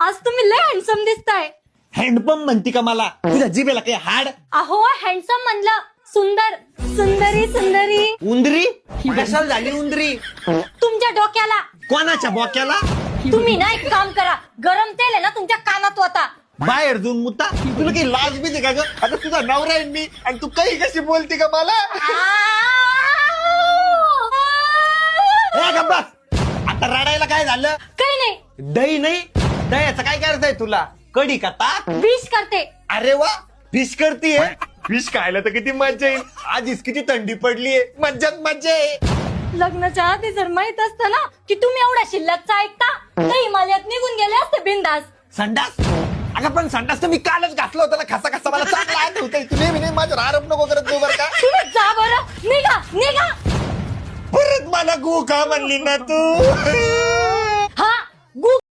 आज तुम्ही लय हँडसम दिसताय. हँडपंप म्हणती का मला? तुझ्या जिभेला काही हाड? अहो हँडसम म्हणलं, सुंदर. सुंदरी सुंदरी. उंदरी? कशाला झाली उंदरी? तुमच्या डोक्याला. कोणाच्या बोक्याला? तुम्ही ना एक काम करा, गरम तेल आहे ना तुमच्या कानात होता. बाहेर जाऊन मुता? तुला काही लाज बी का ग? आता तुझा नवरा आहे मी, आणि तू काही कशी बोलते का मला? ए गप्प बस. आता रडायला काय झालं? काही नाही, दही नाही? दह्याचं काय करायचंय तुला? कढी का ताक? विश करते. अरे वा, फिश करतीये. फिश खायला तर किती मजा येईल. आधीच किती थंडी पडलीये, मज्जाच मज्जा आहे. लग्नाच्या आधी जर माहित असतं ना की तुम्ही एवढ्या शिल्लकचा ऐकता तर हिमालयात निघून गेले असते बिंदास. संडास? अगं पण संडास तर मी कालच घातलं होतं ना, खसा खसा मला चांगला आठवतंय. तू नेहमी माझ्यावर आरोप नको करत जाऊ बरं का? तुम्ही जा बरं, निघा निघा. परत मला गो का म्हणली ना तू? हा गु